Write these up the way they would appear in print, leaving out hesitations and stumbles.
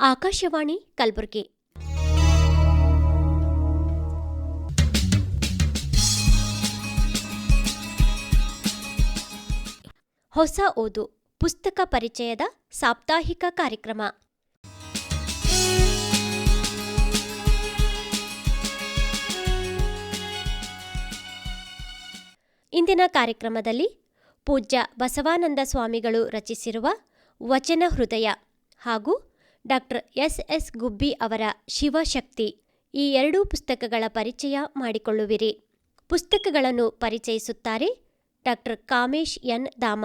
ಆಕಾಶವಾಣಿ ಕಲಬುರಗಿ. ಹೊಸ ಓದು ಪುಸ್ತಕ ಪರಿಚಯದ ಸಾಪ್ತಾಹಿಕ ಕಾರ್ಯಕ್ರಮ. ಇಂದಿನ ಕಾರ್ಯಕ್ರಮದಲ್ಲಿ ಪೂಜ್ಯ ಬಸವಾನಂದ ಸ್ವಾಮಿಗಳು ರಚಿಸಿರುವ ವಚನ ಹೃದಯ ಹಾಗೂ ಡಾಕ್ಟರ್ ಎಸ್ ಗುಬ್ಬಿ ಅವರ ಶಿವಶಕ್ತಿ ಈ ಎರಡೂ ಪುಸ್ತಕಗಳ ಪರಿಚಯ ಮಾಡಿಕೊಳ್ಳುವಿರಿ. ಪುಸ್ತಕಗಳನ್ನು ಪರಿಚಯಿಸುತ್ತಾರೆ ಡಾಕ್ಟರ್ ಕಾಮೇಶ್ ಎನ್ ದಾಮ.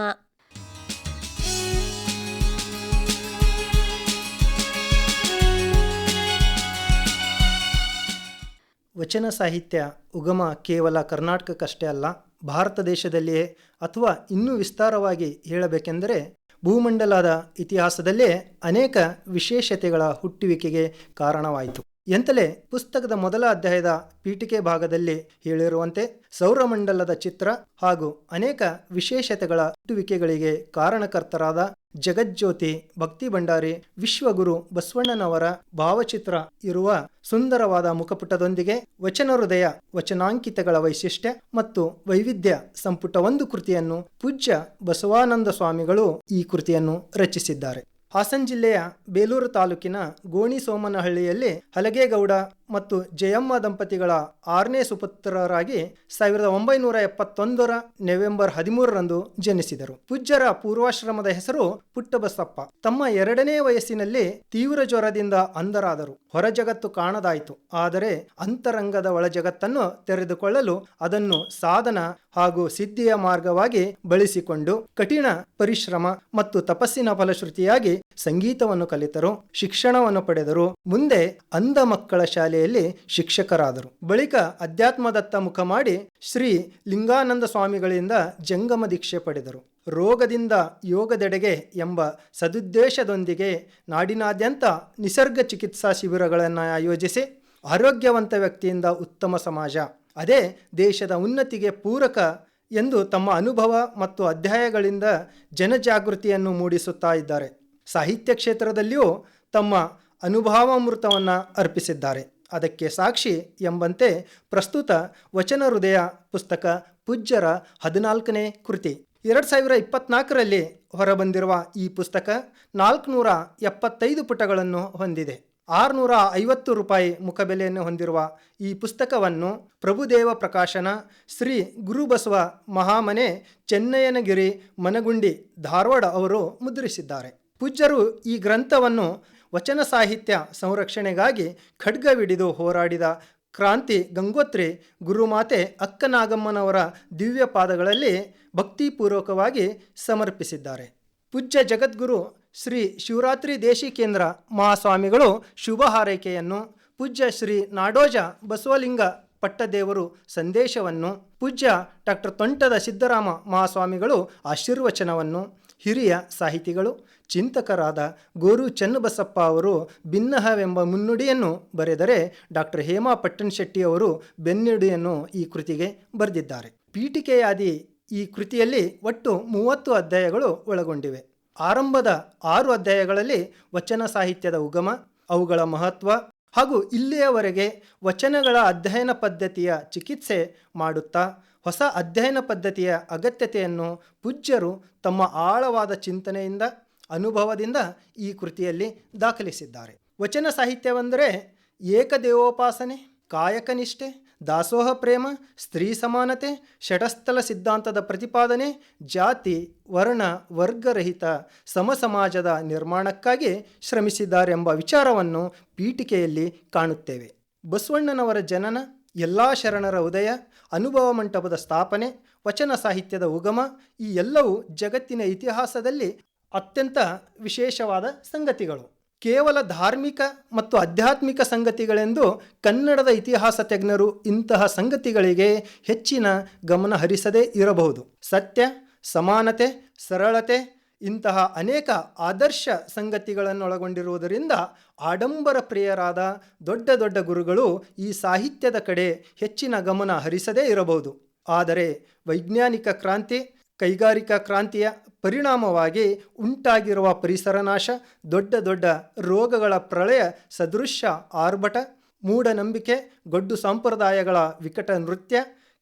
ವಚನ ಸಾಹಿತ್ಯ ಉಗಮ ಕೇವಲ ಕರ್ನಾಟಕಕ್ಕಷ್ಟೇ ಅಲ್ಲ, ಭಾರತ ದೇಶದಲ್ಲಿಯೇ ಅಥವಾ ಇನ್ನೂ ವಿಸ್ತಾರವಾಗಿ ಹೇಳಬೇಕೆಂದರೆ ಭೂಮಂಡಲದ ಇತಿಹಾಸದಲ್ಲೇ ಅನೇಕ ವಿಶೇಷತೆಗಳ ಹುಟ್ಟುವಿಕೆಗೆ ಕಾರಣವಾಯಿತು ಎಂತಲೇ ಪುಸ್ತಕದ ಮೊದಲ ಅಧ್ಯಾಯದ ಪೀಠಿಕೆ ಭಾಗದಲ್ಲಿ ಹೇಳಿರುವಂತೆ ಸೌರಮಂಡಲದ ಚಿತ್ರ ಹಾಗೂ ಅನೇಕ ವಿಶೇಷತೆಗಳ ಹುಟ್ಟುವಿಕೆಗಳಿಗೆ ಕಾರಣಕರ್ತರಾದ ಜಗಜ್ಯೋತಿ ಭಕ್ತಿ ಭಂಡಾರಿ ವಿಶ್ವಗುರು ಬಸವಣ್ಣನವರ ಭಾವಚಿತ್ರ ಇರುವ ಸುಂದರವಾದ ಮುಖಪುಟದೊಂದಿಗೆ ವಚನ ಹೃದಯ ವಚನಾಂಕಿತಗಳ ವೈಶಿಷ್ಟ್ಯ ಮತ್ತು ವೈವಿಧ್ಯ ಸಂಪುಟ 1 ಕೃತಿಯನ್ನು ಪೂಜ್ಯ ಬಸವಾನಂದ ಸ್ವಾಮಿಗಳು ಈ ಕೃತಿಯನ್ನು ರಚಿಸಿದ್ದಾರೆ. ಹಾಸನ ಜಿಲ್ಲೆಯ ಬೇಲೂರು ತಾಲೂಕಿನ ಗೋಣಿ ಸೋಮನಹಳ್ಳಿಯಲ್ಲಿ ಹಲಗೇಗೌಡ ಮತ್ತು ಜಯಮ್ಮ ದಂಪತಿಗಳ 6ನೇ ಸುಪುತ್ರರಾಗಿ 1971 ನವೆಂಬರ್ 13ರಂದು ಜನಿಸಿದರು. ಪೂಜ್ಯರ ಪೂರ್ವಾಶ್ರಮದ ಹೆಸರು ಪುಟ್ಟಬಸಪ್ಪ. ತಮ್ಮ 2ನೇ ವಯಸ್ಸಿನಲ್ಲಿ ತೀವ್ರ ಜ್ವರದಿಂದ ಅಂಧರಾದರು. ಹೊರ ಜಗತ್ತು ಕಾಣದಾಯಿತು. ಆದರೆ ಅಂತರಂಗದ ಒಳ ಜಗತ್ತನ್ನು ತೆರೆದುಕೊಳ್ಳಲು ಅದನ್ನು ಸಾಧನ ಹಾಗೂ ಸಿದ್ಧಿಯ ಮಾರ್ಗವಾಗಿ ಬಳಸಿಕೊಂಡು ಕಠಿಣ ಪರಿಶ್ರಮ ಮತ್ತು ತಪಸ್ಸಿನ ಫಲಶ್ರುತಿಯಾಗಿ ಸಂಗೀತವನ್ನು ಕಲಿತರು, ಶಿಕ್ಷಣವನ್ನು ಪಡೆದರು. ಮುಂದೆ ಅಂಧ ಮಕ್ಕಳ ಶಾಲೆಯಲ್ಲಿ ಶಿಕ್ಷಕರಾದರು. ಬಳಿಕ ಅಧ್ಯಾತ್ಮದತ್ತ ಮುಖ ಮಾಡಿ ಶ್ರೀ ಲಿಂಗಾನಂದ ಸ್ವಾಮಿಗಳಿಂದ ಜಂಗಮ ದೀಕ್ಷೆ ಪಡೆದರು. ರೋಗದಿಂದ ಯೋಗದೆಡೆಗೆ ಎಂಬ ಸದುದ್ದೇಶದೊಂದಿಗೆ ನಾಡಿನಾದ್ಯಂತ ನಿಸರ್ಗ ಚಿಕಿತ್ಸಾ ಶಿಬಿರಗಳನ್ನು ಆಯೋಜಿಸಿ ಆರೋಗ್ಯವಂತ ವ್ಯಕ್ತಿಯಿಂದ ಉತ್ತಮ ಸಮಾಜ, ಅದೇ ದೇಶದ ಉನ್ನತಿಗೆ ಪೂರಕ ಎಂದು ತಮ್ಮ ಅನುಭವ ಮತ್ತು ಅಧ್ಯಾಯಗಳಿಂದ ಜನಜಾಗೃತಿಯನ್ನು ಮೂಡಿಸುತ್ತಾ ಇದ್ದಾರೆ. ಸಾಹಿತ್ಯ ಕ್ಷೇತ್ರದಲ್ಲಿಯೂ ತಮ್ಮ ಅನುಭವಾಮೃತವನ್ನು ಅರ್ಪಿಸಿದ್ದಾರೆ. ಅದಕ್ಕೆ ಸಾಕ್ಷಿ ಎಂಬಂತೆ ಪ್ರಸ್ತುತ ವಚನ ಹೃದಯ ಪುಸ್ತಕ ಪೂಜ್ಯರ 14ನೇ ಕೃತಿ. 2024ರಲ್ಲಿ ಹೊರಬಂದಿರುವ ಈ ಪುಸ್ತಕ 475 ಪುಟಗಳನ್ನು ಹೊಂದಿದೆ. 650 ರೂಪಾಯಿ ಮುಖಬೆಲೆಯನ್ನು ಹೊಂದಿರುವ ಈ ಪುಸ್ತಕವನ್ನು ಪ್ರಭುದೇವ ಪ್ರಕಾಶನ, ಶ್ರೀ ಗುರುಬಸವ ಮಹಾಮನೆ, ಚೆನ್ನಯ್ಯನಗಿರಿ, ಮನಗುಂಡಿ, ಧಾರವಾಡ ಅವರು ಮುದ್ರಿಸಿದ್ದಾರೆ. ಪೂಜ್ಯರು ಈ ಗ್ರಂಥವನ್ನು ವಚನ ಸಾಹಿತ್ಯ ಸಂರಕ್ಷಣೆಗಾಗಿ ಖಡ್ಗವಿಡಿದು ಹೋರಾಡಿದ ಕ್ರಾಂತಿ ಗಂಗೋತ್ರಿ ಗುರುಮಾತೆ ಅಕ್ಕನಾಗಮ್ಮನವರ ದಿವ್ಯ ಪಾದಗಳಲ್ಲಿ ಭಕ್ತಿಪೂರ್ವಕವಾಗಿ ಸಮರ್ಪಿಸಿದ್ದಾರೆ. ಪೂಜ್ಯ ಜಗದ್ಗುರು ಶ್ರೀ ಶಿವರಾತ್ರಿ ದೇಶಿಕೇಂದ್ರ ಮಹಾಸ್ವಾಮಿಗಳು ಶುಭ ಹಾರೈಕೆಯನ್ನು, ಪೂಜ್ಯ ಶ್ರೀ ನಾಡೋಜ ಬಸವಲಿಂಗ ಪಟ್ಟದೇವರು ಸಂದೇಶವನ್ನು, ಪೂಜ್ಯ ಡಾಕ್ಟರ್ ತೊಂಟದ ಸಿದ್ದರಾಮ ಮಹಾಸ್ವಾಮಿಗಳು ಆಶೀರ್ವಚನವನ್ನು, ಹಿರಿಯ ಸಾಹಿತಿಗಳು ಚಿಂತಕರಾದ ಗೋರು ಚನ್ನಬಸಪ್ಪ ಅವರು ಭಿನ್ನಹವೆಂಬ ಮುನ್ನುಡಿಯನ್ನು ಬರೆದರೆ ಡಾಕ್ಟರ್ ಹೇಮಾ ಪಟ್ಟಣಶೆಟ್ಟಿ ಅವರು ಬೆನ್ನುಡಿಯನ್ನು ಈ ಕೃತಿಗೆ ಬರೆದಿದ್ದಾರೆ. ಪೀಠಿಕೆಯಾದಿ ಈ ಕೃತಿಯಲ್ಲಿ ಒಟ್ಟು 30 ಅಧ್ಯಾಯಗಳು ಒಳಗೊಂಡಿವೆ. ಆರಂಭದ 6 ಅಧ್ಯಾಯಗಳಲ್ಲಿ ವಚನ ಸಾಹಿತ್ಯದ ಉಗಮ, ಅವುಗಳ ಮಹತ್ವ ಹಾಗೂ ಇಲ್ಲಿಯವರೆಗೆ ವಚನಗಳ ಅಧ್ಯಯನ ಪದ್ಧತಿಯ ಚಿಕಿತ್ಸೆ ಮಾಡುತ್ತಾ ಹೊಸ ಅಧ್ಯಯನ ಪದ್ಧತಿಯ ಅಗತ್ಯತೆಯನ್ನು ಪೂಜ್ಯರು ತಮ್ಮ ಆಳವಾದ ಚಿಂತನೆಯಿಂದ ಅನುಭವದಿಂದ ಈ ಕೃತಿಯಲ್ಲಿ ದಾಖಲಿಸಿದ್ದಾರೆ. ವಚನ ಸಾಹಿತ್ಯವೆಂದರೆ ಏಕದೇವೋಪಾಸನೆ, ಕಾಯಕನಿಷ್ಠೆ, ದಾಸೋಹ ಪ್ರೇಮ, ಸ್ತ್ರೀ ಸಮಾನತೆ, ಷಟಸ್ಥಲ ಸಿದ್ಧಾಂತದ ಪ್ರತಿಪಾದನೆ, ಜಾತಿ ವರ್ಣ ವರ್ಗರಹಿತ ಸಮಸಮಾಜದ ನಿರ್ಮಾಣಕ್ಕಾಗಿ ಶ್ರಮಿಸಿದ್ದಾರೆಂಬ ವಿಚಾರವನ್ನು ಪೀಠಿಕೆಯಲ್ಲಿ ಕಾಣುತ್ತೇವೆ. ಬಸವಣ್ಣನವರ ಜನನ, ಎಲ್ಲ ಶರಣರ ಉದಯ, ಅನುಭವ ಮಂಟಪದ ಸ್ಥಾಪನೆ, ವಚನ ಸಾಹಿತ್ಯದ ಉಗಮ ಈ ಎಲ್ಲವೂ ಜಗತ್ತಿನ ಇತಿಹಾಸದಲ್ಲಿ ಅತ್ಯಂತ ವಿಶೇಷವಾದ ಸಂಗತಿಗಳು. ಕೇವಲ ಧಾರ್ಮಿಕ ಮತ್ತು ಆಧ್ಯಾತ್ಮಿಕ ಸಂಗತಿಗಳೆಂದು ಕನ್ನಡದ ಇತಿಹಾಸ ತಜ್ಞರು ಇಂತಹ ಸಂಗತಿಗಳಿಗೆ ಹೆಚ್ಚಿನ ಗಮನ ಹರಿಸದೇ ಇರಬಹುದು. ಸತ್ಯ, ಸಮಾನತೆ, ಸರಳತೆ ಇಂತಹ ಅನೇಕ ಆದರ್ಶ ಸಂಗತಿಗಳನ್ನೊಳಗೊಂಡಿರುವುದರಿಂದ ಆಡಂಬರ ಪ್ರಿಯರಾದ ದೊಡ್ಡ ದೊಡ್ಡ ಗುರುಗಳು ಈ ಸಾಹಿತ್ಯದ ಕಡೆ ಹೆಚ್ಚಿನ ಗಮನ ಹರಿಸದೇ ಇರಬಹುದು. ಆದರೆ ವೈಜ್ಞಾನಿಕ ಕ್ರಾಂತಿ, ಕೈಗಾರಿಕಾ ಕ್ರಾಂತಿಯ ಪರಿಣಾಮವಾಗಿ ಉಂಟಾಗಿರುವ ಪರಿಸರ ನಾಶ, ದೊಡ್ಡ ದೊಡ್ಡ ರೋಗಗಳ ಪ್ರಳಯ, ಸದೃಶ್ಯ ಆರ್ಭಟ, ಮೂಢನಂಬಿಕೆ, ಗೊಡ್ಡು ಸಂಪ್ರದಾಯಗಳ ವಿಕಟ ನೃತ್ಯ,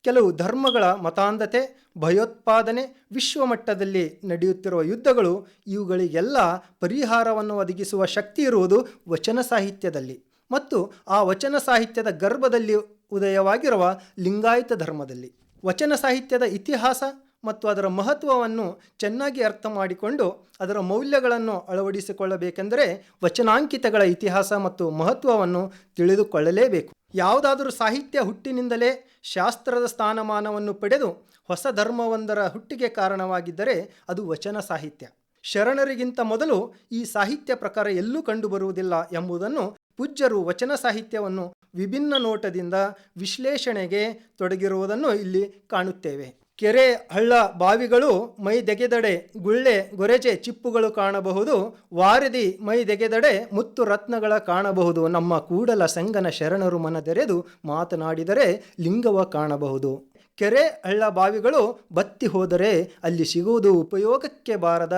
ಕೆಲವು ಧರ್ಮಗಳ ಮತಾಂಧತೆ, ಭಯೋತ್ಪಾದನೆ, ವಿಶ್ವಮಟ್ಟದಲ್ಲಿ ನಡೆಯುತ್ತಿರುವ ಯುದ್ಧಗಳು, ಇವುಗಳಿಗೆಲ್ಲ ಪರಿಹಾರವನ್ನು ಒದಗಿಸುವ ಶಕ್ತಿ ಇರುವುದು ವಚನ ಸಾಹಿತ್ಯದಲ್ಲಿ ಮತ್ತು ಆ ವಚನ ಸಾಹಿತ್ಯದ ಗರ್ಭದಲ್ಲಿ ಉದಯವಾಗಿರುವ ಲಿಂಗಾಯತ ಧರ್ಮದಲ್ಲಿ. ವಚನ ಸಾಹಿತ್ಯದ ಇತಿಹಾಸ ಮತ್ತು ಅದರ ಮಹತ್ವವನ್ನು ಚೆನ್ನಾಗಿ ಅರ್ಥ ಮಾಡಿಕೊಂಡು ಅದರ ಮೌಲ್ಯಗಳನ್ನು ಅಳವಡಿಸಿಕೊಳ್ಳಬೇಕೆಂದರೆ ವಚನಾಂಕಿತಗಳ ಇತಿಹಾಸ ಮತ್ತು ಮಹತ್ವವನ್ನು ತಿಳಿದುಕೊಳ್ಳಲೇಬೇಕು. ಯಾವುದಾದರೂ ಸಾಹಿತ್ಯ ಹುಟ್ಟಿನಿಂದಲೇ ಶಾಸ್ತ್ರದ ಸ್ಥಾನಮಾನವನ್ನು ಪಡೆದು ಹೊಸ ಧರ್ಮವೊಂದರ ಹುಟ್ಟಿಗೆ ಕಾರಣವಾಗಿದ್ದರೆ ಅದು ವಚನ ಸಾಹಿತ್ಯ. ಶರಣರಿಗಿಂತ ಮೊದಲು ಈ ಸಾಹಿತ್ಯ ಪ್ರಕಾರ ಎಲ್ಲೂ ಕಂಡುಬರುವುದಿಲ್ಲ ಎಂಬುದನ್ನು ಪೂಜ್ಯರು ವಚನ ಸಾಹಿತ್ಯವನ್ನು ವಿಭಿನ್ನ ನೋಟದಿಂದ ವಿಶ್ಲೇಷಣೆಗೆ ತೊಡಗಿರುವುದನ್ನು ಇಲ್ಲಿ ಕಾಣುತ್ತೇವೆ. ಕೆರೆ, ಹಳ್ಳ, ಬಾವಿಗಳು ಮೈದೆಗೆದಡೆ ಗುಳ್ಳೆ, ಗೊರೆಜೆ, ಚಿಪ್ಪುಗಳು ಕಾಣಬಹುದು. ವಾರದಿ ಮೈದೆಗೆದಡೆ ಮುತ್ತು ರತ್ನಗಳ ಕಾಣಬಹುದು. ನಮ್ಮ ಕೂಡಲ ಸಂಗನ ಶರಣರು ಮನದೆರೆದು ಮಾತನಾಡಿದರೆ ಲಿಂಗವ ಕಾಣಬಹುದು. ಕೆರೆ, ಹಳ್ಳ, ಬಾವಿಗಳು ಬತ್ತಿ ಹೋದರೆ ಅಲ್ಲಿ ಸಿಗುವುದು ಉಪಯೋಗಕ್ಕೆ ಬಾರದ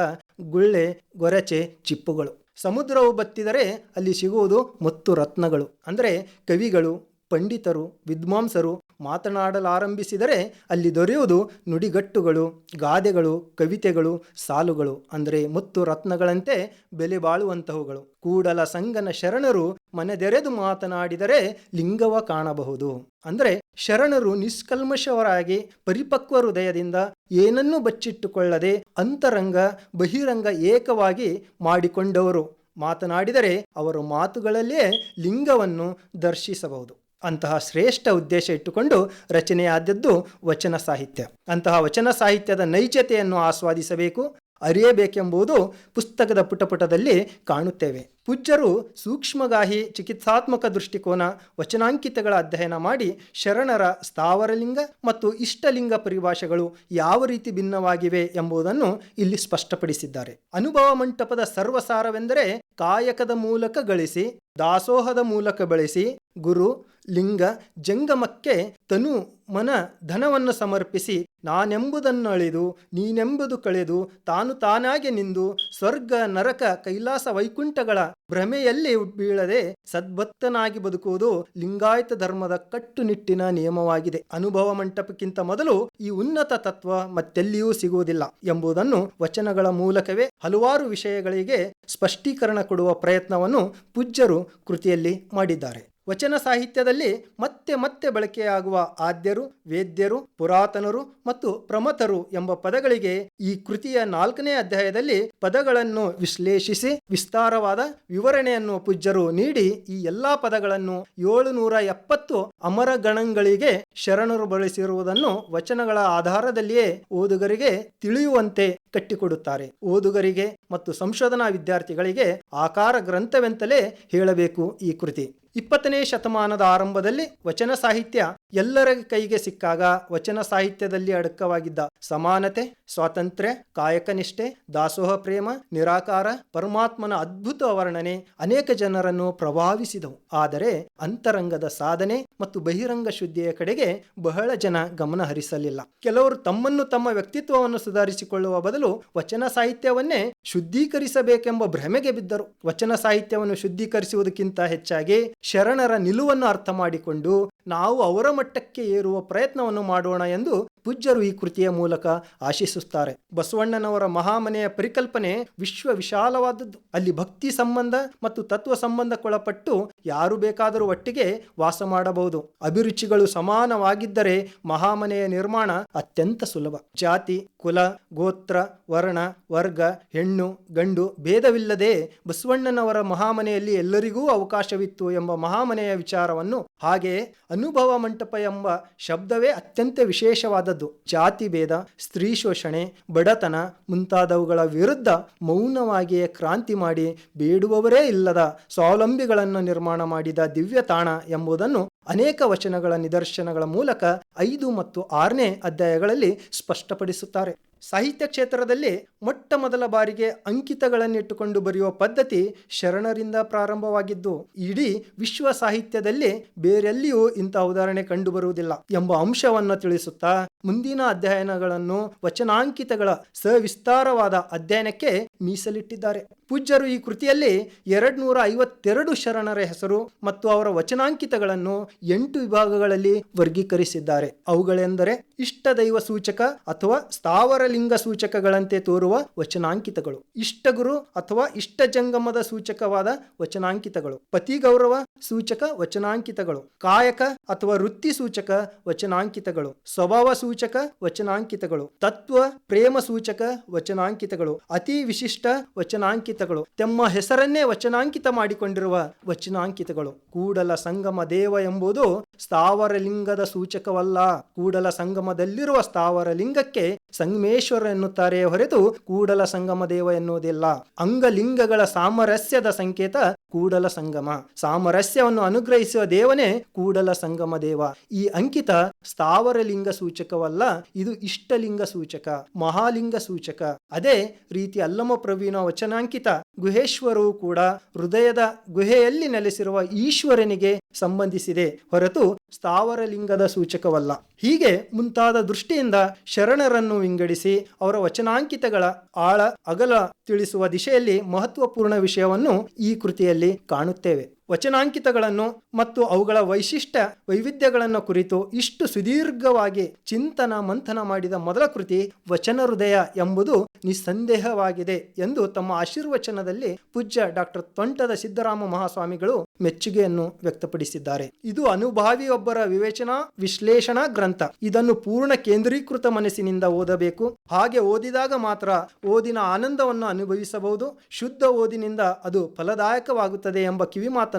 ಗುಳ್ಳೆ, ಗೊರಚೆ, ಚಿಪ್ಪುಗಳು. ಸಮುದ್ರವು ಬತ್ತಿದರೆ ಅಲ್ಲಿ ಸಿಗುವುದು ಮುತ್ತು ರತ್ನಗಳು. ಅಂದರೆ ಕವಿಗಳು, ಪಂಡಿತರು, ವಿದ್ವಾಂಸರು ಮಾತನಾಡಲಾರಂಭಿಸಿದರೆ ಅಲ್ಲಿ ದೊರೆಯುವುದು ನುಡಿಗಟ್ಟುಗಳು, ಗಾದೆಗಳು, ಕವಿತೆಗಳು, ಸಾಲುಗಳು. ಅಂದರೆ ಮುತ್ತು ರತ್ನಗಳಂತೆ ಬೆಲೆ ಬಾಳುವಂತಹವುಗಳು. ಕೂಡಲ ಸಂಗನ ಶರಣರು ಮನೆದೆರೆದು ಮಾತನಾಡಿದರೆ ಲಿಂಗವ ಕಾಣಬಹುದು. ಅಂದರೆ ಶರಣರು ನಿಷ್ಕಲ್ಮಶವರಾಗಿ ಪರಿಪಕ್ವ ಹೃದಯದಿಂದ ಏನನ್ನೂ ಬಚ್ಚಿಟ್ಟುಕೊಳ್ಳದೆ ಅಂತರಂಗ ಬಹಿರಂಗ ಏಕವಾಗಿ ಮಾಡಿಕೊಂಡವರು. ಮಾತನಾಡಿದರೆ ಅವರ ಮಾತುಗಳಲ್ಲೇ ಲಿಂಗವನ್ನು ದರ್ಶಿಸಬಹುದು. ಅಂತಹ ಶ್ರೇಷ್ಠ ಉದ್ದೇಶ ಇಟ್ಟುಕೊಂಡು ರಚನೆಯಾದದ್ದು ವಚನ ಸಾಹಿತ್ಯ. ಅಂತಹ ವಚನ ಸಾಹಿತ್ಯದ ನೈಜತೆಯನ್ನು ಆಸ್ವಾದಿಸಬೇಕು, ಅರಿಯಬೇಕೆಂಬುದು ಪುಸ್ತಕದ ಪುಟಪುಟದಲ್ಲಿ ಕಾಣುತ್ತೇವೆ. ಪೂಜ್ಯರು ಸೂಕ್ಷ್ಮಗಾಹಿ ಚಿಕಿತ್ಸಾತ್ಮಕ ದೃಷ್ಟಿಕೋನ ವಚನಾಂಕಿತಗಳ ಅಧ್ಯಯನ ಮಾಡಿ ಶರಣರ ಸ್ಥಾವರಲಿಂಗ ಮತ್ತು ಇಷ್ಟಲಿಂಗ ಪರಿಭಾಷೆಗಳು ಯಾವ ರೀತಿ ಭಿನ್ನವಾಗಿವೆ ಎಂಬುದನ್ನು ಇಲ್ಲಿ ಸ್ಪಷ್ಟಪಡಿಸಿದ್ದಾರೆ. ಅನುಭವ ಮಂಟಪದ ಸರ್ವಸಾರವೆಂದರೆ ಕಾಯಕದ ಮೂಲಕ ಗಳಿಸಿ, ದಾಸೋಹದ ಮೂಲಕ ಬೆಳೆಸಿ, ಗುರು ಲಿಂಗ ಜಂಗಮಕ್ಕೆ ತನು ಮನ ಧನವನ್ನು ಸಮರ್ಪಿಸಿ ನಾನೆಂಬುದನ್ನು ಅಳಿದು ನೀನೆಂಬುದು ಕಳೆದು ತಾನು ತಾನಾಗೆ ನಿಂದು ಸ್ವರ್ಗ ನರಕ ಕೈಲಾಸ ವೈಕುಂಠಗಳ ಭ್ರಮೆಯಲ್ಲಿ ಬೀಳದೆ ಸದ್ಭಕ್ತನಾಗಿ ಬದುಕುವುದು ಲಿಂಗಾಯತ ಧರ್ಮದ ಕಟ್ಟುನಿಟ್ಟಿನ ನಿಯಮವಾಗಿದೆ. ಅನುಭವ ಮಂಟಪಕ್ಕಿಂತ ಮೊದಲು ಈ ಉನ್ನತ ತತ್ವ ಮತ್ತೆಲ್ಲಿಯೂ ಸಿಗುವುದಿಲ್ಲ ಎಂಬುದನ್ನು ವಚನಗಳ ಮೂಲಕವೇ ಹಲವಾರು ವಿಷಯಗಳಿಗೆ ಸ್ಪಷ್ಟೀಕರಣ ಕೊಡುವ ಪ್ರಯತ್ನವನ್ನು ಪೂಜ್ಯರು ಕೃತಿಯಲ್ಲಿ ಮಾಡಿದ್ದಾರೆ. ವಚನ ಸಾಹಿತ್ಯದಲ್ಲಿ ಮತ್ತೆ ಮತ್ತೆ ಬಳಕೆಯಾಗುವ ಆದ್ಯರು, ವೇದ್ಯರು, ಪುರಾತನರು ಮತ್ತು ಪ್ರಮಥರು ಎಂಬ ಪದಗಳಿಗೆ ಈ ಕೃತಿಯ 4ನೇ ಅಧ್ಯಾಯದಲ್ಲಿ ಪದಗಳನ್ನು ವಿಶ್ಲೇಷಿಸಿ ವಿಸ್ತಾರವಾದ ವಿವರಣೆಯನ್ನು ಪೂಜ್ಯರು ನೀಡಿ ಈ ಎಲ್ಲಾ ಪದಗಳನ್ನು 770 ಅಮರಗಣಗಳಿಗೆ ಶರಣರು ಬಳಸಿರುವುದನ್ನು ವಚನಗಳ ಆಧಾರದಲ್ಲಿಯೇ ಓದುಗರಿಗೆ ತಿಳಿಯುವಂತೆ ಕಟ್ಟಿಕೊಡುತ್ತಾರೆ. ಓದುಗರಿಗೆ ಮತ್ತು ಸಂಶೋಧನಾ ವಿದ್ಯಾರ್ಥಿಗಳಿಗೆ ಆಕಾರ ಗ್ರಂಥವೆಂತಲೇ ಹೇಳಬೇಕು ಈ ಕೃತಿ. 20ನೇ ಶತಮಾನದ ಆರಂಭದಲ್ಲಿ ವಚನ ಸಾಹಿತ್ಯ ಎಲ್ಲರ ಕೈಗೆ ಸಿಕ್ಕಾಗ ವಚನ ಸಾಹಿತ್ಯದಲ್ಲಿ ಅಡಕವಾಗಿದ್ದ ಸಮಾನತೆ, ಸ್ವಾತಂತ್ರ್ಯ, ಕಾಯಕನಿಷ್ಠೆ, ದಾಸೋಹ ಪ್ರೇಮ, ನಿರಾಕಾರ, ಪರಮಾತ್ಮನ ಅದ್ಭುತ ವರ್ಣನೆ ಅನೇಕ ಜನರನ್ನು ಪ್ರಭಾವಿಸಿದವು. ಆದರೆ ಅಂತರಂಗದ ಸಾಧನೆ ಮತ್ತು ಬಹಿರಂಗ ಶುದ್ಧಿಯ ಕಡೆಗೆ ಬಹಳ ಜನ ಗಮನ ಹರಿಸಲಿಲ್ಲ. ಕೆಲವರು ತಮ್ಮನ್ನು ತಮ್ಮ ವ್ಯಕ್ತಿತ್ವವನ್ನು ಸುಧಾರಿಸಿಕೊಳ್ಳುವ ಬದಲು ವಚನ ಸಾಹಿತ್ಯವನ್ನೇ ಶುದ್ಧೀಕರಿಸಬೇಕೆಂಬ ಭ್ರಮೆಗೆ ಬಿದ್ದರು. ವಚನ ಸಾಹಿತ್ಯವನ್ನು ಶುದ್ಧೀಕರಿಸುವುದಕ್ಕಿಂತ ಹೆಚ್ಚಾಗಿ ಶರಣರ ನಿಲುವನ್ನು ಅರ್ಥ ಮಾಡಿಕೊಂಡು ನಾವು ಅವರ ಮಟ್ಟಕ್ಕೆ ಏರುವ ಪ್ರಯತ್ನವನ್ನು ಮಾಡೋಣ ಎಂದು ಪೂಜ್ಯರು ಈ ಕೃತಿಯ ಮೂಲಕ ಆಶಿಸುತ್ತಾರೆ. ಬಸವಣ್ಣನವರ ಮಹಾಮನೆಯ ಪರಿಕಲ್ಪನೆ ವಿಶ್ವ ವಿಶಾಲವಾದದ್ದು. ಅಲ್ಲಿ ಭಕ್ತಿ ಸಂಬಂಧ ಮತ್ತು ತತ್ವ ಸಂಬಂಧಕ್ಕೊಳಪಟ್ಟು ಯಾರು ಬೇಕಾದರೂ ಒಟ್ಟಿಗೆ ವಾಸ ಮಾಡಬಹುದು. ಅಭಿರುಚಿಗಳು ಸಮಾನವಾಗಿದ್ದರೆ ಮಹಾಮನೆಯ ನಿರ್ಮಾಣ ಅತ್ಯಂತ ಸುಲಭ. ಜಾತಿ, ಕುಲ, ಗೋತ್ರ, ವರ್ಣ, ವರ್ಗ, ಹೆಣ್ಣು, ಗಂಡು ಭೇದವಿಲ್ಲದೆ ಬಸವಣ್ಣನವರ ಮಹಾಮನೆಯಲ್ಲಿ ಎಲ್ಲರಿಗೂ ಅವಕಾಶವಿತ್ತು ಎಂಬ ಮಹಾಮನೆಯ ವಿಚಾರವನ್ನು, ಹಾಗೆಯೇ ಅನುಭವ ಮಂಟಪ ಎಂಬ ಶಬ್ದವೇ ಅತ್ಯಂತ ವಿಶೇಷವಾದದ್ದು. ಜಾತಿ ಭೇದ, ಸ್ತ್ರೀ ಶೋಷಣೆ, ಬಡತನ ಮುಂತಾದವುಗಳ ವಿರುದ್ಧ ಮೌನವಾಗಿಯೇ ಕ್ರಾಂತಿ ಮಾಡಿ ಬೇಡುವವರೇ ಇಲ್ಲದ ಸ್ವಾವಲಂಬಿಗಳನ್ನು ನಿರ್ಮಾಣ ಮಾಡಿದ ದಿವ್ಯ ತಾಣ ಎಂಬುದನ್ನು ಅನೇಕ ವಚನಗಳ ನಿದರ್ಶನಗಳ ಮೂಲಕ 5 ಮತ್ತು 6ನೇ ಅಧ್ಯಾಯಗಳಲ್ಲಿ ಸ್ಪಷ್ಟಪಡಿಸುತ್ತಾರೆ. ಸಾಹಿತ್ಯ ಕ್ಷೇತ್ರದಲ್ಲಿ ಮೊಟ್ಟ ಮೊದಲ ಬಾರಿಗೆ ಅಂಕಿತಗಳನ್ನಿಟ್ಟುಕೊಂಡು ಬರೆಯುವ ಪದ್ಧತಿ ಶರಣರಿಂದ ಪ್ರಾರಂಭವಾಗಿದ್ದು ಇಡೀ ವಿಶ್ವ ಸಾಹಿತ್ಯದಲ್ಲಿ ಬೇರೆಲ್ಲಿಯೂ ಇಂಥ ಉದಾಹರಣೆ ಕಂಡುಬರುವುದಿಲ್ಲ ಎಂಬ ಅಂಶವನ್ನು ತಿಳಿಸುತ್ತಾ ಮುಂದಿನ ಅಧ್ಯಯನಗಳನ್ನು ವಚನಾಂಕಿತಗಳ ಸವಿಸ್ತಾರವಾದ ಅಧ್ಯಯನಕ್ಕೆ ಮೀಸಲಿಟ್ಟಿದ್ದಾರೆ. ಪೂಜ್ಯರು ಈ ಕೃತಿಯಲ್ಲಿ 252 ಶರಣರ ಹೆಸರು ಮತ್ತು ಅವರ ವಚನಾಂಕಿತಗಳನ್ನು 8 ವಿಭಾಗಗಳಲ್ಲಿ ವರ್ಗೀಕರಿಸಿದ್ದಾರೆ. ಅವುಗಳೆಂದರೆ ಇಷ್ಟದೈವ ಸೂಚಕ ಅಥವಾ ಸ್ಥಾವರಲಿಂಗ ಸೂಚಕಗಳಂತೆ ತೋರುವ ವಚನಾಂಕಿತಗಳು, ಇಷ್ಟಗುರು ಅಥವಾ ಇಷ್ಟಜಂಗಮದ ಸೂಚಕವಾದ ವಚನಾಂಕಿತಗಳು, ಪತಿಗೌರವ ಸೂಚಕ ವಚನಾಂಕಿತಗಳು, ಕಾಯಕ ಅಥವಾ ವೃತ್ತಿ ಸೂಚಕ ವಚನಾಂಕಿತಗಳು, ಸ್ವಭಾವ ಸೂಚಕ ವಚನಾಂಕಿತಗಳು, ತತ್ವ ಪ್ರೇಮ ಸೂಚಕ ವಚನಾಂಕಿತಗಳು, ಅತಿ ವಿಶಿಷ್ಟ ವಚನಾಂಕಿತಗಳು, ತಮ್ಮ ಹೆಸರನ್ನೇ ವಚನಾಂಕಿತ ಮಾಡಿಕೊಂಡಿರುವ ವಚನಾಂಕಿತಗಳು. ಕೂಡಲ ಸಂಗಮ ದೇವ ಎಂಬುದು ಸ್ಥಾವರಲಿಂಗದ ಸೂಚಕವಲ್ಲ. ಕೂಡಲ ಸಂಗಮದಲ್ಲಿರುವ ಸ್ಥಾವರಲಿಂಗಕ್ಕೆ ಸಂಗಮೇಶ್ವರ ಎನ್ನುತ್ತಾರೆ ಹೊರತು ಕೂಡಲ ಸಂಗಮ ದೇವ ಎನ್ನುವುದಿಲ್ಲ. ಅಂಗಲಿಂಗಗಳ ಸಾಮರಸ್ಯದ ಸಂಕೇತ ಕೂಡಲ ಸಂಗಮ. ಸಾಮರಸ್ಯವನ್ನು ಅನುಗ್ರಹಿಸುವ ದೇವನೇ ಕೂಡಲ ಸಂಗಮ ದೇವ. ಈ ಅಂಕಿತ ಸ್ಥಾವರಲಿಂಗ ಸೂಚಕವಲ್ಲ, ಇದು ಇಷ್ಟಲಿಂಗ ಸೂಚಕ, ಮಹಾಲಿಂಗ ಸೂಚಕ. ಅದೇ ರೀತಿ ಅಲ್ಲಮ ಪ್ರವೀಣ ವಚನಾಂಕಿತ ಗುಹೇಶ್ವರವು ಕೂಡ ಹೃದಯದ ಗುಹೆಯಲ್ಲಿ ನೆಲೆಸಿರುವ ಈಶ್ವರನಿಗೆ ಸಂಬಂಧಿಸಿದೆ ಹೊರತು ಸ್ಥಾವರಲಿಂಗದ ಸೂಚಕವಲ್ಲ. ಹೀಗೆ ಮುಂತಾದ ದೃಷ್ಟಿಯಿಂದ ಶರಣರನ್ನು ವಿಂಗಡಿಸಿ ಅವರ ವಚನಾಂಕಿತಗಳ ಆಳ ಅಗಲ ತಿಳಿಸುವ ದಿಶೆಯಲ್ಲಿ ಮಹತ್ವಪೂರ್ಣ ವಿಷಯವನ್ನು ಈ ಕೃತಿಯಲ್ಲಿ ಕಾಣುತ್ತೇವೆ. ವಚನಾಂಕಿತಗಳನ್ನು ಮತ್ತು ಅವುಗಳ ವೈಶಿಷ್ಟ್ಯ ವೈವಿಧ್ಯಗಳನ್ನು ಕುರಿತು ಇಷ್ಟು ಸುದೀರ್ಘವಾಗಿ ಚಿಂತನ ಮಂಥನ ಮಾಡಿದ ಮೊದಲ ಕೃತಿ ವಚನ ಹೃದಯ ಎಂಬುದು ನಿಸ್ಸಂದೇಹವಾಗಿದೆ ಎಂದು ತಮ್ಮ ಆಶೀರ್ವಚನದಲ್ಲಿ ಪೂಜ್ಯ ಡಾಕ್ಟರ್ ತೋಂಟದ ಸಿದ್ದರಾಮ ಮಹಾಸ್ವಾಮಿಗಳು ಮೆಚ್ಚುಗೆಯನ್ನು ವ್ಯಕ್ತಪಡಿಸಿದ್ದಾರೆ. ಇದು ಅನುಭಾವಿಯೊಬ್ಬರ ವಿವೇಚನಾ ವಿಶ್ಲೇಷಣಾ ಗ್ರಂಥ. ಇದನ್ನು ಪೂರ್ಣ ಕೇಂದ್ರೀಕೃತ ಮನಸ್ಸಿನಿಂದ ಓದಬೇಕು. ಹಾಗೆ ಓದಿದಾಗ ಮಾತ್ರ ಓದಿನ ಆನಂದವನ್ನು ಅನುಭವಿಸಬಹುದು. ಶುದ್ಧ ಓದಿನಿಂದ ಅದು ಫಲದಾಯಕವಾಗುತ್ತದೆ ಎಂಬ ಕಿವಿಮಾತನ್ನು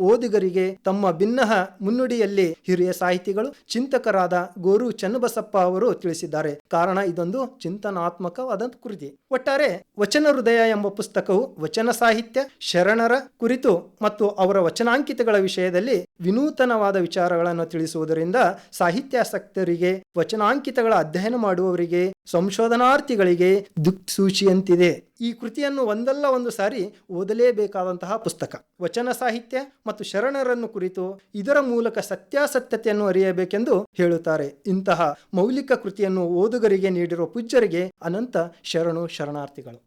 ಓದುಗರಿಗೆ ತಮ್ಮ ಭಿನ್ನಹ ಮುನ್ನುಡಿಯಲ್ಲಿ ಹಿರಿಯ ಸಾಹಿತಿಗಳು ಚಿಂತಕರಾದ ಗೋರು ಚನ್ನಬಸಪ್ಪ ಅವರು ತಿಳಿಸಿದ್ದಾರೆ. ಕಾರಣ ಇದೊಂದು ಚಿಂತನಾತ್ಮಕವಾದ ಕೃತಿ. ಒಟ್ಟಾರೆ ವಚನ ಹೃದಯ ಎಂಬ ಪುಸ್ತಕವು ವಚನ ಸಾಹಿತ್ಯ, ಶರಣರ ಕುರಿತು ಮತ್ತು ಅವರ ವಚನಾಂಕಿತಗಳ ವಿಷಯದಲ್ಲಿ ವಿನೂತನವಾದ ವಿಚಾರಗಳನ್ನು ತಿಳಿಸುವುದರಿಂದ ಸಾಹಿತ್ಯಾಸಕ್ತರಿಗೆ, ವಚನಾಂಕಿತಗಳ ಅಧ್ಯಯನ ಮಾಡುವವರಿಗೆ, ಸಂಶೋಧನಾರ್ಥಿಗಳಿಗೆ ದಿಕ್ಸೂಚಿಯಂತಿದೆ. ಈ ಕೃತಿಯನ್ನು ಒಂದಲ್ಲ ಒಂದು ಸಾರಿ ಓದಲೇಬೇಕಾದಂತಹ ಪುಸ್ತಕ. ವಚನ ಸಾಹಿತ್ಯ ಮತ್ತು ಶರಣರನ್ನು ಕುರಿತು ಇದರ ಮೂಲಕ ಸತ್ಯಾಸತ್ಯತೆಯನ್ನು ಅರಿಯಬೇಕೆಂದು ಹೇಳುತ್ತಾರೆ. ಇಂತಹ ಮೌಲಿಕ ಕೃತಿಯನ್ನು ಓದುಗರಿಗೆ ನೀಡಿರುವ ಪೂಜ್ಯರಿಗೆ ಅನಂತ ಶರಣು ಶರಣಾರ್ಥಿಗಳು.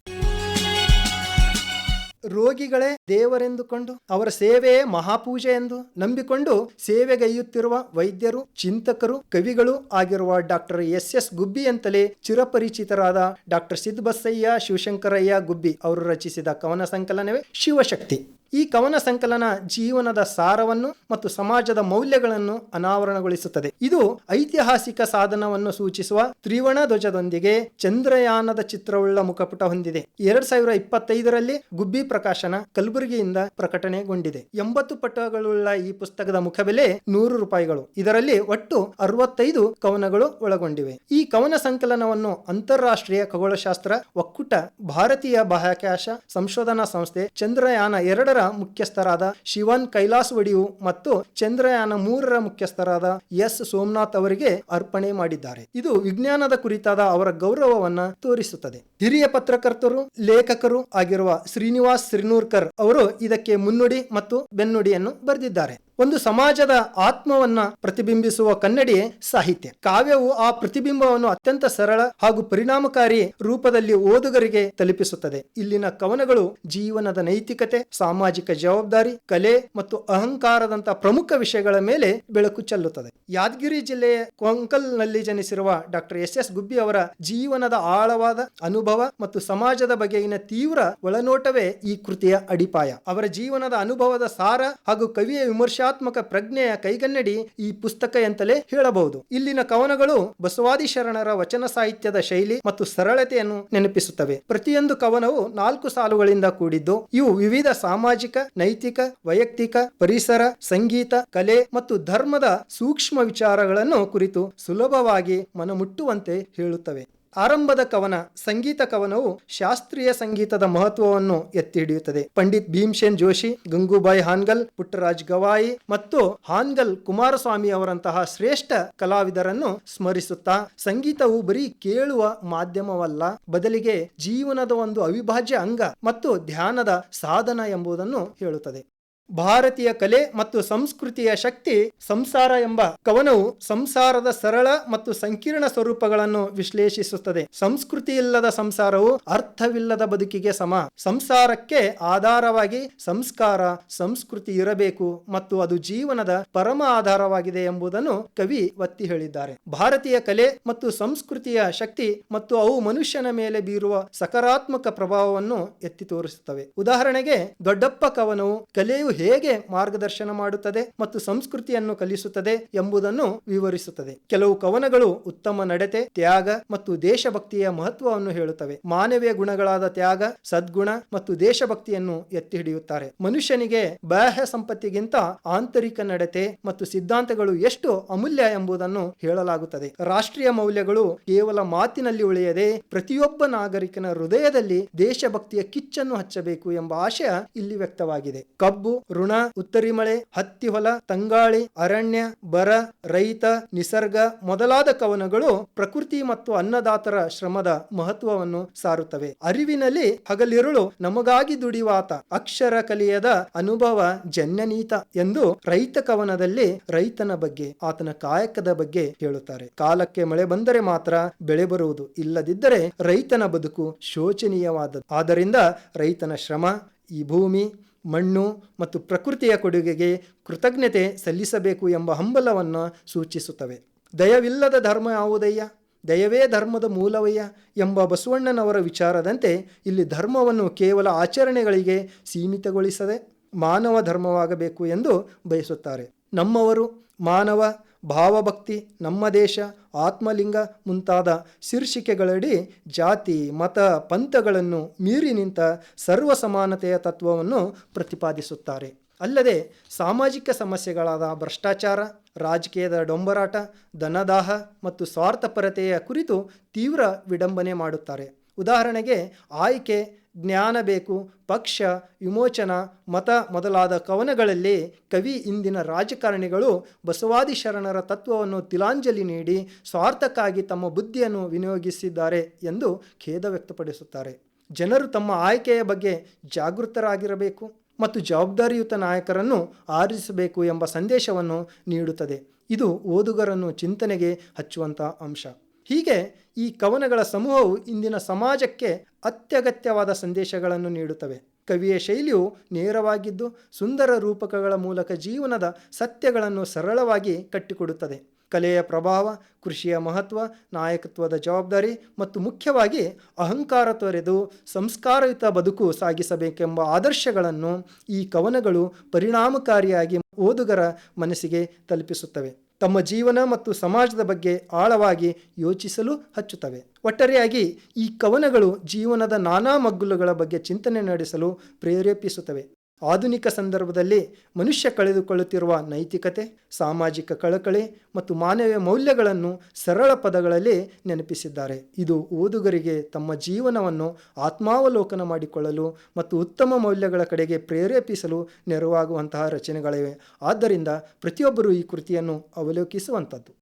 ರೋಗಿಗಳೇ ದೇವರೆಂದುಕೊಂಡು ಅವರ ಸೇವೆಯೇ ಮಹಾಪೂಜೆ ಎಂದು ನಂಬಿಕೊಂಡು ಸೇವೆಗೈಯುತ್ತಿರುವ ವೈದ್ಯರು, ಚಿಂತಕರು, ಕವಿಗಳು ಆಗಿರುವ ಡಾಕ್ಟರ್ ಎಸ್ ಗುಬ್ಬಿ ಅಂತಲೇ ಚಿರಪರಿಚಿತರಾದ ಡಾಕ್ಟರ್ ಸಿದ್ದಬಸಯ್ಯ ಶಿವಶಂಕರಯ್ಯ ಗುಬ್ಬಿ ಅವರು ರಚಿಸಿದ ಕವನ ಸಂಕಲನವೇ ಶಿವಶಕ್ತಿ. ಈ ಕವನ ಸಂಕಲನ ಜೀವನದ ಸಾರವನ್ನು ಮತ್ತು ಸಮಾಜದ ಮೌಲ್ಯಗಳನ್ನು ಅನಾವರಣಗೊಳಿಸುತ್ತದೆ. ಇದು ಐತಿಹಾಸಿಕ ಸಾಧನವನ್ನು ಸೂಚಿಸುವ ತ್ರಿವರ್ಣ ಧ್ವಜದೊಂದಿಗೆ ಚಂದ್ರಯಾನದ ಚಿತ್ರವುಳ್ಳ ಮುಖಪುಟ ಹೊಂದಿದೆ. 2025ರಲ್ಲಿ ಗುಬ್ಬಿ ಪ್ರಕಾಶನ ಕಲಬುರಗಿಯಿಂದ ಪ್ರಕಟಣೆಗೊಂಡಿದೆ. 80 ಪುಟಗಳುಳ್ಳ ಈ ಪುಸ್ತಕದ ಮುಖಬೆಲೆ ₹100. ಇದರಲ್ಲಿ ಒಟ್ಟು 65 ಕವನಗಳು ಒಳಗೊಂಡಿವೆ. ಈ ಕವನ ಸಂಕಲನವನ್ನು ಅಂತಾರಾಷ್ಟ್ರೀಯ ಖಗೋಳಶಾಸ್ತ್ರ ಒಕ್ಕೂಟ, ಭಾರತೀಯ ಬಾಹ್ಯಾಕಾಶ ಸಂಶೋಧನಾ ಸಂಸ್ಥೆ, ಚಂದ್ರಯಾನ 2ರ ಮುಖ್ಯಸ್ಥರಾದ ಶಿವನ್ ಕೈಲಾಸವಡಿಯು ಮತ್ತು ಚಂದ್ರಯಾನ 3ರ ಮುಖ್ಯಸ್ಥರಾದ ಎಸ್ ಸೋಮನಾಥ್ ಅವರಿಗೆ ಅರ್ಪಣೆ ಮಾಡಿದ್ದಾರೆ. ಇದು ವಿಜ್ಞಾನದ ಕುರಿತಾದ ಅವರ ಗೌರವವನ್ನು ತೋರಿಸುತ್ತದೆ. ಹಿರಿಯ ಪತ್ರಕರ್ತರು, ಲೇಖಕರು ಆಗಿರುವ ಶ್ರೀನಿವಾಸ್ ಸಿರ್ನೂರ್ಕರ್ ಅವರು ಇದಕ್ಕೆ ಮುನ್ನುಡಿ ಮತ್ತು ಬೆನ್ನುಡಿಯನ್ನು ಬರೆದಿದ್ದಾರೆ. ಒಂದು ಸಮಾಜದ ಆತ್ಮವನ್ನ ಪ್ರತಿಬಿಂಬಿಸುವ ಕನ್ನಡಿಯೇ ಸಾಹಿತ್ಯ. ಕಾವ್ಯವು ಆ ಪ್ರತಿಬಿಂಬವನ್ನು ಅತ್ಯಂತ ಸರಳ ಹಾಗೂ ಪರಿಣಾಮಕಾರಿ ರೂಪದಲ್ಲಿ ಓದುಗರಿಗೆ ತಲುಪಿಸುತ್ತದೆ. ಇಲ್ಲಿನ ಕವನಗಳು ಜೀವನದ ನೈತಿಕತೆ, ಸಾಮಾಜಿಕ ಜವಾಬ್ದಾರಿ, ಕಲೆ ಮತ್ತು ಅಹಂಕಾರದಂತಹ ಪ್ರಮುಖ ವಿಷಯಗಳ ಮೇಲೆ ಬೆಳಕು ಚೆಲ್ಲುತ್ತದೆ. ಯಾದಗಿರಿ ಜಿಲ್ಲೆಯ ಕೊಂಕಲ್ನಲ್ಲಿ ಜನಿಸಿರುವ ಡಾಕ್ಟರ್ ಎಸ್ ಗುಬ್ಬಿ ಅವರ ಜೀವನದ ಆಳವಾದ ಅನುಭವ ಮತ್ತು ಸಮಾಜದ ಬಗೆಗಿನ ತೀವ್ರ ಒಳನೋಟವೇ ಈ ಕೃತಿಯ ಅಡಿಪಾಯ. ಅವರ ಜೀವನದ ಅನುಭವದ ಸಾರ ಹಾಗೂ ಕವಿಯ ವಿಮರ್ಶಾತ್ಮಕ ಪ್ರಜ್ಞೆಯ ಕೈಗನ್ನಡಿ ಈ ಪುಸ್ತಕ ಎಂತಲೇ ಹೇಳಬಹುದು. ಇಲ್ಲಿನ ಕವನಗಳು ಬಸವಾದಿ ಶರಣರ ವಚನ ಸಾಹಿತ್ಯದ ಶೈಲಿ ಮತ್ತು ಸರಳತೆಯನ್ನು ನೆನಪಿಸುತ್ತವೆ. ಪ್ರತಿಯೊಂದು ಕವನವು 4 ಸಾಲುಗಳಿಂದ ಕೂಡಿದ್ದು ಇವು ವಿವಿಧ ಸಾಮಾಜಿಕ, ನೈತಿಕ, ವೈಯಕ್ತಿಕ, ಪರಿಸರ, ಸಂಗೀತ, ಕಲೆ ಮತ್ತು ಧರ್ಮದ ಸೂಕ್ಷ್ಮ ವಿಚಾರಗಳನ್ನು ಕುರಿತು ಸುಲಭವಾಗಿ ಮನಮುಟ್ಟುವಂತೆ ಹೇಳುತ್ತವೆ. ಆರಂಭದ ಕವನ ಸಂಗೀತ ಕವನವು ಶಾಸ್ತ್ರೀಯ ಸಂಗೀತದ ಮಹತ್ವವನ್ನು ಎತ್ತಿ ಹಿಡಿಯುತ್ತದೆ. ಪಂಡಿತ್ ಭೀಮ್ಸೇನ್ ಜೋಶಿ, ಗಂಗೂಬಾಯಿ ಹಾನ್ಗಲ್, ಪುಟ್ಟರಾಜ್ ಗವಾಯಿ ಮತ್ತು ಹಾನ್ಗಲ್ ಕುಮಾರಸ್ವಾಮಿ ಅವರಂತಹ ಶ್ರೇಷ್ಠ ಕಲಾವಿದರನ್ನು ಸ್ಮರಿಸುತ್ತಾ ಸಂಗೀತವು ಬರೀ ಕೇಳುವ ಮಾಧ್ಯಮವಲ್ಲ, ಬದಲಿಗೆ ಜೀವನದ ಒಂದು ಅವಿಭಾಜ್ಯ ಅಂಗ ಮತ್ತು ಧ್ಯಾನದ ಸಾಧನ ಎಂಬುದನ್ನು ಹೇಳುತ್ತದೆ. ಭಾರತೀಯ ಕಲೆ ಮತ್ತು ಸಂಸ್ಕೃತಿಯ ಶಕ್ತಿ ಸಂಸಾರ ಎಂಬ ಕವನವು ಸಂಸಾರದ ಸರಳ ಮತ್ತು ಸಂಕೀರ್ಣ ಸ್ವರೂಪಗಳನ್ನು ವಿಶ್ಲೇಷಿಸುತ್ತದೆ. ಸಂಸ್ಕೃತಿ ಇಲ್ಲದ ಸಂಸಾರವು ಅರ್ಥವಿಲ್ಲದ ಬದುಕಿಗೆ ಸಮ. ಸಂಸಾರಕ್ಕೆ ಆಧಾರವಾಗಿ ಸಂಸ್ಕಾರ, ಸಂಸ್ಕೃತಿ ಇರಬೇಕು ಮತ್ತು ಅದು ಜೀವನದ ಪರಮ ಆಧಾರವಾಗಿದೆ ಎಂಬುದನ್ನು ಕವಿ ಒತ್ತಿ ಹೇಳಿದ್ದಾರೆ. ಭಾರತೀಯ ಕಲೆ ಮತ್ತು ಸಂಸ್ಕೃತಿಯ ಶಕ್ತಿ ಮತ್ತು ಅವು ಮನುಷ್ಯನ ಮೇಲೆ ಬೀರುವ ಸಕಾರಾತ್ಮಕ ಪ್ರಭಾವವನ್ನು ಎತ್ತಿ ತೋರಿಸುತ್ತವೆ. ಉದಾಹರಣೆಗೆ ದೊಡ್ಡಪ್ಪ ಕವನವು ಕಲೆಯು ಹೇಗೆ ಮಾರ್ಗದರ್ಶನ ಮಾಡುತ್ತದೆ ಮತ್ತು ಸಂಸ್ಕೃತಿಯನ್ನು ಕಲಿಸುತ್ತದೆ ಎಂಬುದನ್ನು ವಿವರಿಸುತ್ತದೆ. ಕೆಲವು ಕವನಗಳು ಉತ್ತಮ ನಡತೆ, ತ್ಯಾಗ ಮತ್ತು ದೇಶಭಕ್ತಿಯ ಮಹತ್ವವನ್ನು ಹೇಳುತ್ತವೆ. ಮಾನವೀಯ ಗುಣಗಳಾದ ತ್ಯಾಗ, ಸದ್ಗುಣ ಮತ್ತು ದೇಶಭಕ್ತಿಯನ್ನು ಎತ್ತಿ ಹಿಡಿಯುತ್ತಾರೆ. ಮನುಷ್ಯನಿಗೆ ಬಾಹ್ಯ ಸಂಪತ್ತಿಗಿಂತ ಆಂತರಿಕ ನಡತೆ ಮತ್ತು ಸಿದ್ಧಾಂತಗಳು ಎಷ್ಟು ಅಮೂಲ್ಯ ಎಂಬುದನ್ನು ಹೇಳಲಾಗುತ್ತದೆ. ರಾಷ್ಟ್ರೀಯ ಮೌಲ್ಯಗಳು ಕೇವಲ ಮಾತಿನಲ್ಲಿ ಉಳಿಯದೆ ಪ್ರತಿಯೊಬ್ಬ ನಾಗರಿಕನ ಹೃದಯದಲ್ಲಿ ದೇಶಭಕ್ತಿಯ ಕಿಚ್ಚನ್ನು ಹಚ್ಚಬೇಕು ಎಂಬ ಆಶಯ ಇಲ್ಲಿ ವ್ಯಕ್ತವಾಗಿದೆ. ಕಬ್ಬು, ಋಣ, ಉತ್ತರಿ ಮಳೆ, ಹತ್ತಿ ಹೊಲ, ತಂಗಾಳಿ, ಅರಣ್ಯ, ಬರ, ರೈತ, ನಿಸರ್ಗ ಮೊದಲಾದ ಕವನಗಳು ಪ್ರಕೃತಿ ಮತ್ತು ಅನ್ನದಾತರ ಶ್ರಮದ ಮಹತ್ವವನ್ನು ಸಾರುತ್ತವೆ. ಅರಿವಿನಲ್ಲಿ ಹಗಲಿರುಳು ನಮಗಾಗಿ ದುಡಿವಾತ, ಅಕ್ಷರ ಕಲಿಯದ ಅನುಭವ ಜನ್ಯನೀತ ಎಂದು ರೈತ ಕವನದಲ್ಲಿ ರೈತನ ಬಗ್ಗೆ, ಆತನ ಕಾಯಕದ ಬಗ್ಗೆ ಹೇಳುತ್ತಾರೆ. ಕಾಲಕ್ಕೆ ಮಳೆ ಬಂದರೆ ಮಾತ್ರ ಬೆಳೆ ಬರುವುದು, ಇಲ್ಲದಿದ್ದರೆ ರೈತನ ಬದುಕು ಶೋಚನೀಯವಾದದ್ದು. ಆದ್ದರಿಂದ ರೈತನ ಶ್ರಮ, ಈ ಭೂಮಿ, ಮಣ್ಣು ಮತ್ತು ಪ್ರಕೃತಿಯ ಕೊಡುಗೆಗೆ ಕೃತಜ್ಞತೆ ಸಲ್ಲಿಸಬೇಕು ಎಂಬ ಹಂಬಲವನ್ನು ಸೂಚಿಸುತ್ತವೆ. ದಯವಿಲ್ಲದ ಧರ್ಮ ಯಾವುದಯ್ಯ, ದಯವೇ ಧರ್ಮದ ಮೂಲವಯ್ಯ ಎಂಬ ಬಸವಣ್ಣನವರ ವಿಚಾರದಂತೆ ಇಲ್ಲಿ ಧರ್ಮವನ್ನು ಕೇವಲ ಆಚರಣೆಗಳಿಗೆ ಸೀಮಿತಗೊಳಿಸದೆ ಮಾನವ ಧರ್ಮವಾಗಬೇಕು ಎಂದು ಬಯಸುತ್ತಾರೆ. ನಮ್ಮವರು, ಮಾನವ, ಭಾವಭಕ್ತಿ, ನಮ್ಮ ದೇಶ, ಆತ್ಮಲಿಂಗ ಮುಂತಾದ ಶೀರ್ಷಿಕೆಗಳಡಿ ಜಾತಿ, ಮತ, ಪಂಥಗಳನ್ನು ಮೀರಿ ನಿಂತ ಸರ್ವ ಸಮಾನತೆಯ ತತ್ವವನ್ನು ಪ್ರತಿಪಾದಿಸುತ್ತಾರೆ. ಅಲ್ಲದೆ ಸಾಮಾಜಿಕ ಸಮಸ್ಯೆಗಳಾದ ಭ್ರಷ್ಟಾಚಾರ, ರಾಜಕೀಯದ ಡೊಂಬರಾಟ, ಧನದಾಹ ಮತ್ತು ಸ್ವಾರ್ಥಪರತೆಯ ಕುರಿತು ತೀವ್ರ ವಿಡಂಬನೆ ಮಾಡುತ್ತಾರೆ. ಉದಾಹರಣೆಗೆ ಆಯ್ಕೆ, ಜ್ಞಾನ ಬೇಕು, ಪಕ್ಷ, ವಿಮೋಚನ, ಮತ ಮೊದಲಾದ ಕವನಗಳಲ್ಲಿ ಕವಿ ಇಂದಿನ ರಾಜಕಾರಣಿಗಳು ಬಸವಾದಿ ಶರಣರ ತತ್ವವನ್ನು ತಿಲಾಂಜಲಿ ನೀಡಿ ಸ್ವಾರ್ಥಕ್ಕಾಗಿ ತಮ್ಮ ಬುದ್ಧಿಯನ್ನು ವಿನಿಯೋಗಿಸಿದ್ದಾರೆ ಎಂದು ಖೇದ ವ್ಯಕ್ತಪಡಿಸುತ್ತಾರೆ. ಜನರು ತಮ್ಮ ಆಯ್ಕೆಯ ಬಗ್ಗೆ ಜಾಗೃತರಾಗಿರಬೇಕು ಮತ್ತು ಜವಾಬ್ದಾರಿಯುತ ನಾಯಕರನ್ನು ಆರಿಸಬೇಕು ಎಂಬ ಸಂದೇಶವನ್ನು ನೀಡುತ್ತದೆ. ಇದು ಓದುಗರನ್ನು ಚಿಂತನೆಗೆ ಹಚ್ಚುವಂಥ ಅಂಶ. ಹೀಗೆ ಈ ಕವನಗಳ ಸಮೂಹವು ಇಂದಿನ ಸಮಾಜಕ್ಕೆ ಅತ್ಯಗತ್ಯವಾದ ಸಂದೇಶಗಳನ್ನು ನೀಡುತ್ತವೆ. ಕವಿಯ ಶೈಲಿಯು ನೇರವಾಗಿದ್ದು ಸುಂದರ ರೂಪಕಗಳ ಮೂಲಕ ಜೀವನದ ಸತ್ಯಗಳನ್ನು ಸರಳವಾಗಿ ಕಟ್ಟಿಕೊಡುತ್ತದೆ. ಕಲೆಯ ಪ್ರಭಾವ, ಕೃಷಿಯ ಮಹತ್ವ, ನಾಯಕತ್ವದ ಜವಾಬ್ದಾರಿ ಮತ್ತು ಮುಖ್ಯವಾಗಿ ಅಹಂಕಾರ ತೊರೆದು ಸಂಸ್ಕಾರಯುತ ಬದುಕು ಸಾಗಿಸಬೇಕೆಂಬ ಆದರ್ಶಗಳನ್ನು ಈ ಕವನಗಳು ಪರಿಣಾಮಕಾರಿಯಾಗಿ ಓದುಗರ ಮನಸ್ಸಿಗೆ ತಲುಪಿಸುತ್ತವೆ. ತಮ್ಮ ಜೀವನ ಮತ್ತು ಸಮಾಜದ ಬಗ್ಗೆ ಆಳವಾಗಿ ಯೋಚಿಸಲು ಹಚ್ಚುತ್ತವೆ. ಒಟ್ಟಾರೆಯಾಗಿ ಈ ಕವನಗಳು ಜೀವನದ ನಾನಾ ಮಗ್ಗುಲುಗಳ ಬಗ್ಗೆ ಚಿಂತನೆ ನಡೆಸಲು ಪ್ರೇರೇಪಿಸುತ್ತವೆ. ಆಧುನಿಕ ಸಂದರ್ಭದಲ್ಲಿ ಮನುಷ್ಯ ಕಳೆದುಕೊಳ್ಳುತ್ತಿರುವ ನೈತಿಕತೆ, ಸಾಮಾಜಿಕ ಕಳಕಳಿ ಮತ್ತು ಮಾನವೀಯ ಮೌಲ್ಯಗಳನ್ನು ಸರಳ ಪದಗಳಲ್ಲಿ ನೆನಪಿಸಿದ್ದಾರೆ. ಇದು ಓದುಗರಿಗೆ ತಮ್ಮ ಜೀವನವನ್ನು ಆತ್ಮಾವಲೋಕನ ಮಾಡಿಕೊಳ್ಳಲು ಮತ್ತು ಉತ್ತಮ ಮೌಲ್ಯಗಳ ಕಡೆಗೆ ಪ್ರೇರೇಪಿಸಲು ನೆರವಾಗುವಂತಹ ರಚನೆಗಳಿವೆ. ಆದ್ದರಿಂದ ಪ್ರತಿಯೊಬ್ಬರೂ ಈ ಕೃತಿಯನ್ನು ಅವಲೋಕಿಸುವಂಥದ್ದು.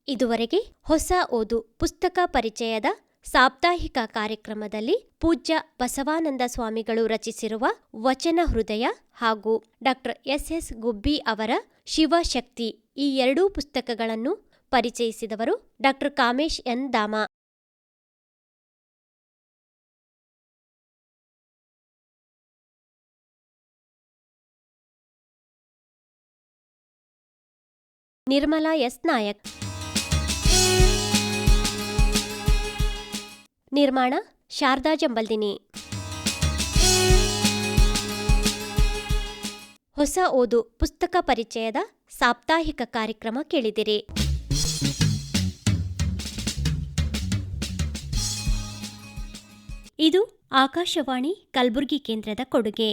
ಇದುವರೆಗೆ ಹೊಸ ಓದು ಪುಸ್ತಕ ಪರಿಚಯದ ಸಾಪ್ತಾಹಿಕ ಕಾರ್ಯಕ್ರಮದಲ್ಲಿ ಪೂಜ್ಯ ಬಸವಾನಂದ ಸ್ವಾಮಿಗಳು ರಚಿಸಿರುವ ವಚನ ಹೃದಯ ಹಾಗೂ ಡಾಕ್ಟರ್ ಎಸ್ ಗುಬ್ಬಿ ಅವರ ಶಿವಶಕ್ತಿ ಈ ಎರಡೂ ಪುಸ್ತಕಗಳನ್ನು ಪರಿಚಯಿಸಿದವರು doctor Kamesh N Dama. Nirmala S Nayak. ನಿರ್ಮಾಣ ಶಾರದಾ ಜಂಬಲ್ದಿನಿ. ಹೊಸ ಓದು ಪುಸ್ತಕ ಪರಿಚಯದ ಸಾಪ್ತಾಹಿಕ ಕಾರ್ಯಕ್ರಮ ಕೇಳಿದಿರಿ. ಇದು ಆಕಾಶವಾಣಿ ಕಲಬುರಗಿ ಕೇಂದ್ರದ ಕೊಡುಗೆ.